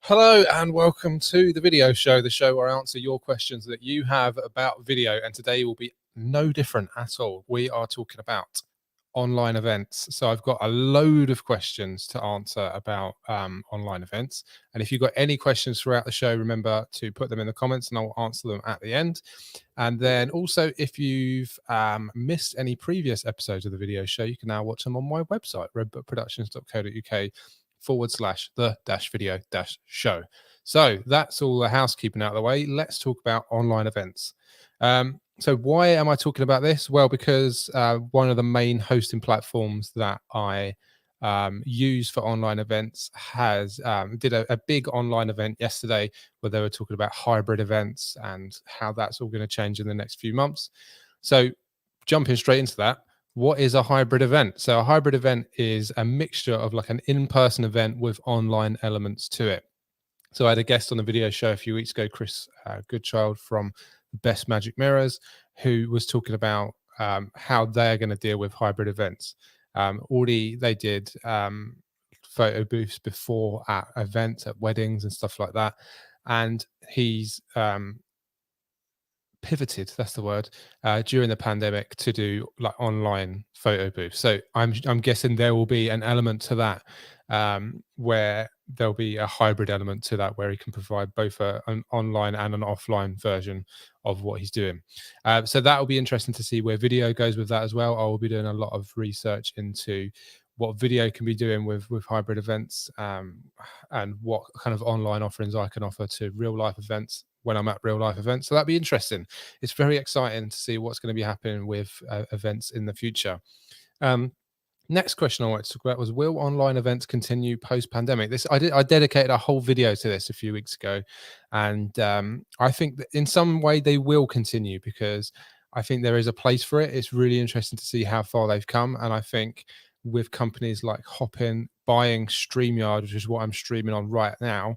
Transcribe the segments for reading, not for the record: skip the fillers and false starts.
Hello and welcome to the video show, the show where I answer your questions that you have about video. And today will be no different at all. We are talking about online events. So I've got a load of questions to answer about online events. And if you've got any questions throughout the show, remember to put them in the comments and I'll answer them at the end. And then also, if you've missed any previous episodes of the video show, you can now watch them on my website, redbookproductions.co.uk/the-video-show. So that's all the housekeeping out of the way. Let's talk about online events. So why am I talking about this? Well, because one of the main hosting platforms that I use for online events has did a big online event yesterday where they were talking about hybrid events and how that's all going to change in the next few months. So jumping straight into that, what is a hybrid event? So a hybrid event is a mixture of like an in-person event with online elements to it. So I had a guest on the video show a few weeks ago, Chris Goodchild from Best Magic Mirrors, who was talking about how they're going to deal with hybrid events. Already they did photo booths before at events, at weddings and stuff like that. And he's pivoted, that's the word, during the pandemic to do like online photo booths. So I'm guessing there will be an element to that where there'll be a hybrid element to that where he can provide both an online and an offline version of what he's doing. So that will be interesting to see where video goes with that as well. I will be doing a lot of research into what video can be doing with hybrid events and what kind of online offerings I can offer to real life events when I'm at real life events. So that'd be interesting. It's very exciting to see what's going to be happening with events in the future. Next question I wanted to talk about was, will online events continue post-pandemic? I dedicated a whole video to this a few weeks ago, and I think that in some way they will continue because I think there is a place for it. It's really interesting to see how far they've come, and I think with companies like Hopin buying StreamYard, which is what I'm streaming on right now,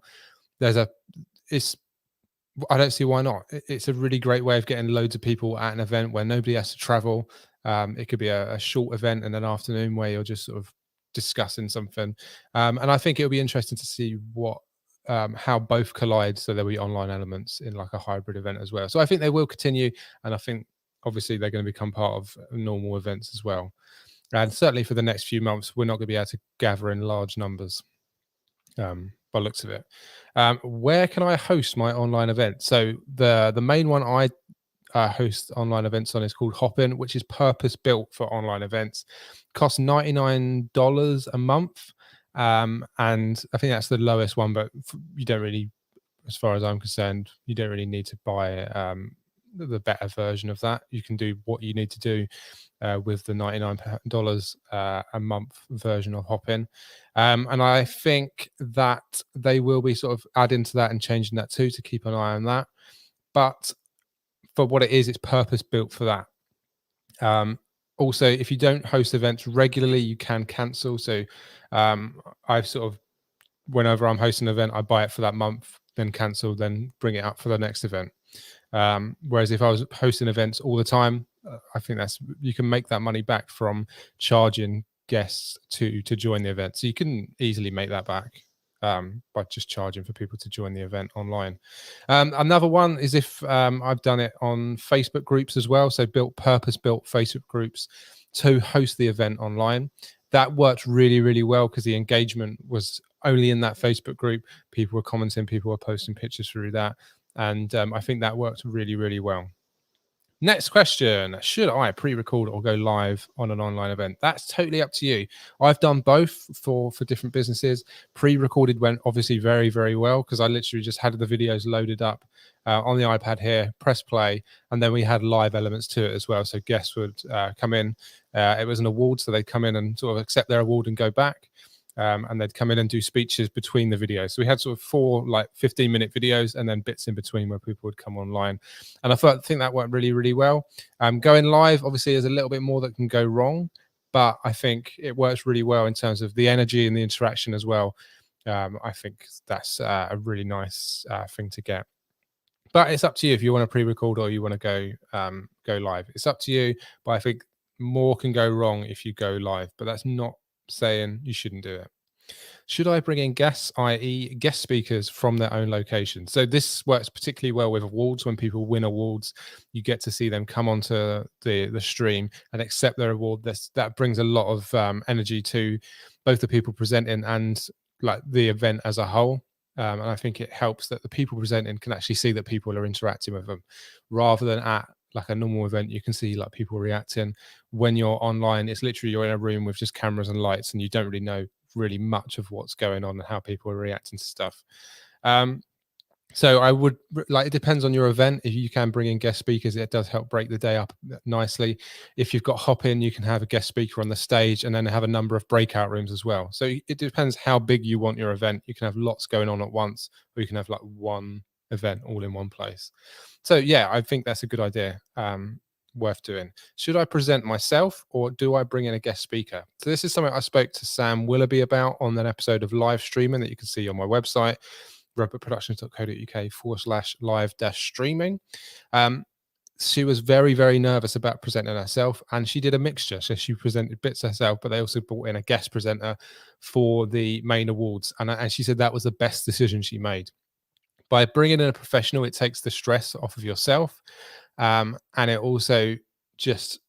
I don't see why not. It's a really great way of getting loads of people at an event where nobody has to travel. It could be a short event in an afternoon where you're just sort of discussing something. And I think it'll be interesting to see how both collide. So there'll be online elements in like a hybrid event as well. So I think they will continue. And I think obviously they're going to become part of normal events as well. And certainly for the next few months, we're not going to be able to gather in large numbers. By the looks of it. Where can I host my online event? So the main one I host online events on is called Hopin, which is purpose built for online events. Costs $99 a month, and I think that's the lowest one. But you don't really, as far as I'm concerned, you don't really need to buy the better version of that. You can do what you need to do with the $99 a month version of Hopin. And I think that they will be sort of adding to that and changing that too, to keep an eye on that. But for what it is, it's purpose built for that. Also, if you don't host events regularly, you can cancel. So I've sort of, whenever I'm hosting an event, I buy it for that month, then cancel, then bring it up for the next event. Whereas if I was hosting events all the time, I think you can make that money back from charging guests to join the event. So you can easily make that back by just charging for people to join the event online. Another one is if I've done it on Facebook groups as well. So purpose-built Facebook groups to host the event online. That worked really, really well because the engagement was only in that Facebook group. People were commenting, people were posting pictures through that. And I think that worked really, really well. Next question, should I pre-record or go live on an online event? That's totally up to you. I've done both for different businesses. Pre-recorded went obviously very, very well because I literally just had the videos loaded up on the iPad here, press play, and then we had live elements to it as well. So guests would come in. It was an award, so they'd come in and sort of accept their award and go back. And they'd come in and do speeches between the videos. So we had sort of 4 like 15-minute videos and then bits in between where people would come online. And I think that went really, really well. Going live, obviously, there's a little bit more that can go wrong, but I think it works really well in terms of the energy and the interaction as well. I think that's a really nice thing to get. But it's up to you if you want to pre-record or you want to go live. It's up to you, but I think more can go wrong if you go live, but that's not saying you shouldn't do it. Should I bring in guests, i.e., guest speakers from their own location? So this works particularly well with awards. When people win awards, you get to see them come onto the stream and accept their award. That brings a lot of energy to both the people presenting and like the event as a whole. And I think it helps that the people presenting can actually see that people are interacting with them, rather than at like a normal event you can see like people reacting. When you're online, it's literally you're in a room with just cameras and lights, and you don't really know really much of what's going on and how people are reacting to stuff. So I would like, it depends on your event. If you can bring in guest speakers, it does help break the day up nicely. If you've got hop in, you can have a guest speaker on the stage and then have a number of breakout rooms as well. So it depends how big you want your event. You can have lots going on at once, or you can have like one event all in one place. So yeah, I think that's a good idea. Worth doing. Should I present myself, or do I bring in a guest speaker? So this is something I spoke to Sam Willoughby about on an episode of live streaming that you can see on my website, robotproductions.co.uk/live-streaming. She was very, very nervous about presenting herself, and she did a mixture. So she presented bits herself, but they also brought in a guest presenter for the main awards. And she said that was the best decision she made. By bringing in a professional, it takes the stress off of yourself. And it also just,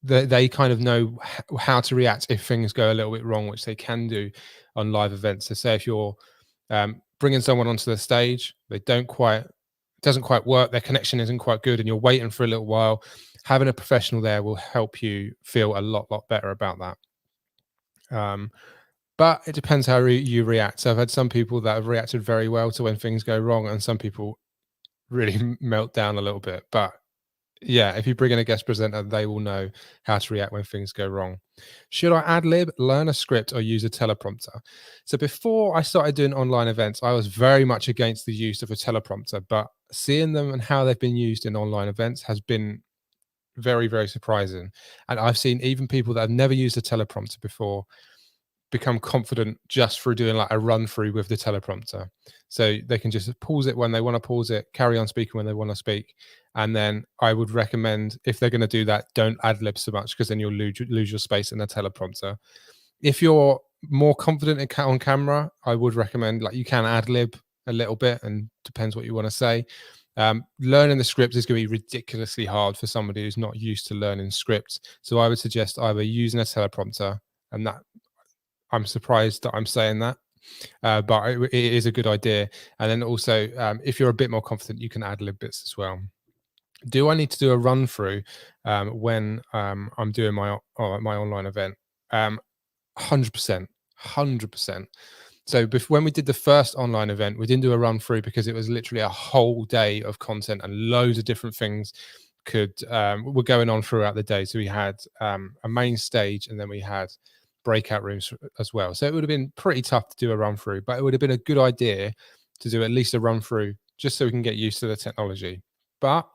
they kind of know how to react if things go a little bit wrong, which they can do on live events. So say if you're bringing someone onto the stage, it doesn't quite work, their connection isn't quite good, and you're waiting for a little while, having a professional there will help you feel a lot better about that. But it depends how you react. So I've had some people that have reacted very well to when things go wrong, and some people really melt down a little bit. But yeah, if you bring in a guest presenter, they will know how to react when things go wrong. Should I ad lib, learn a script, or use a teleprompter? So before I started doing online events, I was very much against the use of a teleprompter, but seeing them and how they've been used in online events has been very, very surprising. And I've seen even people that have never used a teleprompter before become confident just through doing like a run through with the teleprompter. So they can just pause it when they want to pause it, carry on speaking when they want to speak. And then I would recommend, if they're going to do that, don't ad lib so much, because then you'll lose your space in the teleprompter. If you're more confident on camera, I would recommend, like, you can ad lib a little bit, and depends what you want to say. Learning the script is going to be ridiculously hard for somebody who's not used to learning scripts. So I would suggest either using a teleprompter, and that, I'm surprised that I'm saying that, but it is a good idea. And then also, if you're a bit more confident, you can add lib bits as well. Do I need to do a run through when I'm doing my online event? 100%. So when we did the first online event, we didn't do a run through because it was literally a whole day of content, and loads of different things were going on throughout the day. So we had a main stage, and then we had breakout rooms as well. So it would have been pretty tough to do a run through, but it would have been a good idea to do at least a run through, just so we can get used to the technology. But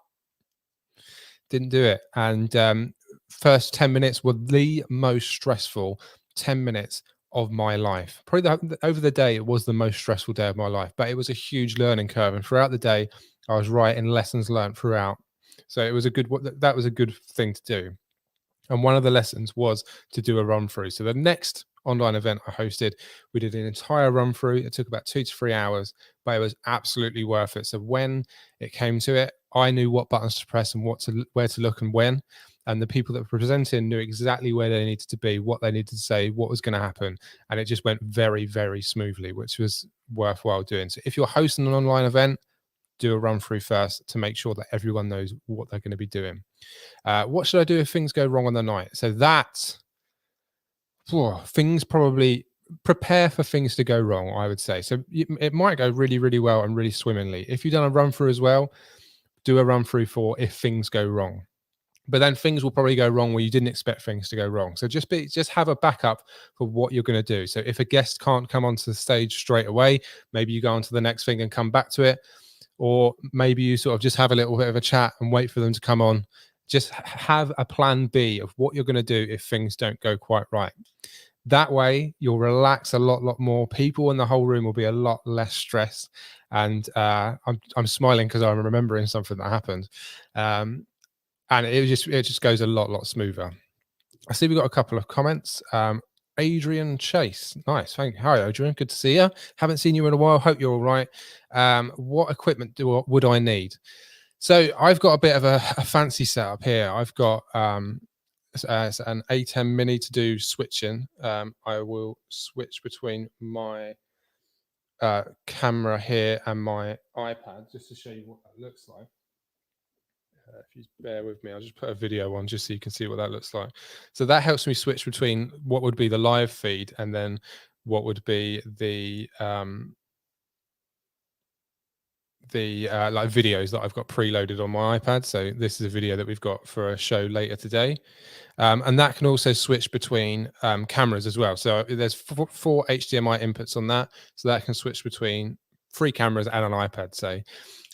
didn't do it. And first 10 minutes were the most stressful 10 minutes of my life. Probably over the day, it was the most stressful day of my life, but it was a huge learning curve. And throughout the day, I was writing lessons learned throughout. So it was that was a good thing to do. And one of the lessons was to do a run through. So the next online event I hosted, we did an entire run through. It took about 2 to 3 hours, but it was absolutely worth it. So when it came to it, I knew what buttons to press and where to look and when. And the people that were presenting knew exactly where they needed to be, what they needed to say, what was going to happen. And it just went very, very smoothly, which was worthwhile doing. So if you're hosting an online event, do a run through first to make sure that everyone knows what they're going to be doing. What should I do if things go wrong on the night? So things probably prepare for things to go wrong, I would say. So it might go really, really well and really swimmingly. If you've done a run through as well, do a run through for if things go wrong. But then things will probably go wrong where you didn't expect things to go wrong. So just have a backup for what you're going to do. So if a guest can't come onto the stage straight away, maybe you go on to the next thing and come back to it. Or maybe you sort of just have a little bit of a chat and wait for them to come on. Just have a plan B of what you're going to do if things don't go quite right. That way you'll relax a lot more. People in the whole room will be a lot less stressed. And I'm smiling because I'm remembering something that happened. And it just goes a lot smoother. I see we've got a couple of comments. Adrian Chase. Nice. Thank you. Hi, Adrian. Good to see you. Haven't seen you in a while. Hope you're all right. What equipment would I need? So I've got a bit of a fancy setup here. I've got an A10 Mini to do switching. I will switch between my camera here and my iPad just to show you what that looks like. If you bear with me, I'll just put a video on just so you can see what that looks like. So that helps me switch between what would be the live feed and then what would be the like videos that I've got preloaded on my iPad. So this is a video that we've got for a show later today. And that can also switch between cameras as well. So there's four HDMI inputs on that. So that can switch between 3 cameras and an iPad, say.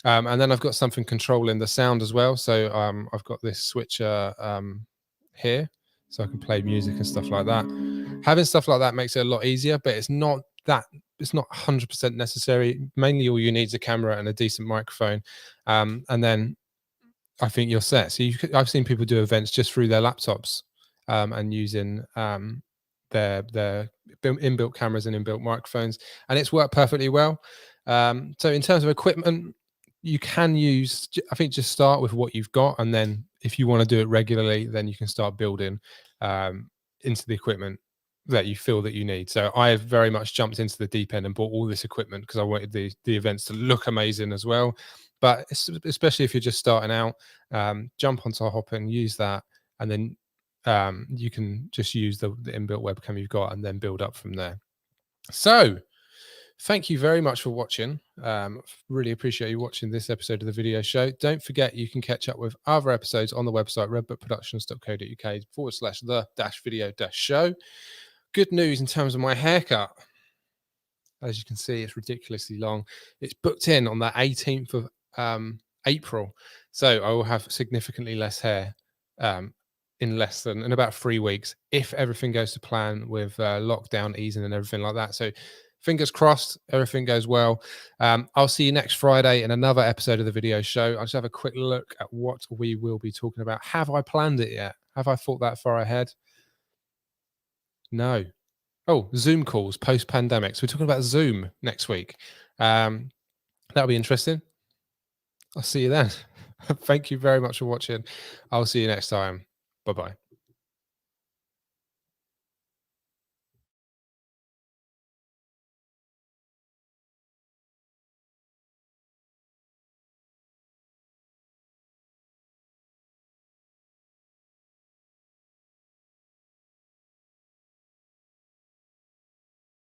And then I've got something controlling the sound as well. So I've got this switcher here, so I can play music and stuff like that. Having stuff like that makes it a lot easier, but it's not 100% necessary. Mainly all you need is a camera and a decent microphone. And then I think you're set. So I've seen people do events just through their laptops and using their inbuilt cameras and inbuilt microphones, and it's worked perfectly well. So in terms of equipment, you can use, I think, just start with what you've got, and then if you want to do it regularly, then you can start building into the equipment that you feel that you need. So I have very much jumped into the deep end and bought all this equipment because I wanted the events to look amazing as well. But especially if you're just starting out, jump onto Hop and use that, and then you can just use the inbuilt webcam you've got and then build up from there. So thank you very much for watching. Really appreciate you watching this episode of the video show. Don't forget, you can catch up with other episodes on the website, redbookproductions.co.uk/the-video-show. Good news in terms of my haircut. As you can see, it's ridiculously long. It's booked in on the 18th of April. So I will have significantly less hair in about 3 weeks, if everything goes to plan with lockdown easing and everything like that. So fingers crossed, everything goes well. I'll see you next Friday in another episode of the video show. I'll just have a quick look at what we will be talking about. Have I planned it yet? Have I thought that far ahead? No. Oh, Zoom calls post-pandemic. So we're talking about Zoom next week. That'll be interesting. I'll see you then. Thank you very much for watching. I'll see you next time. Bye-bye.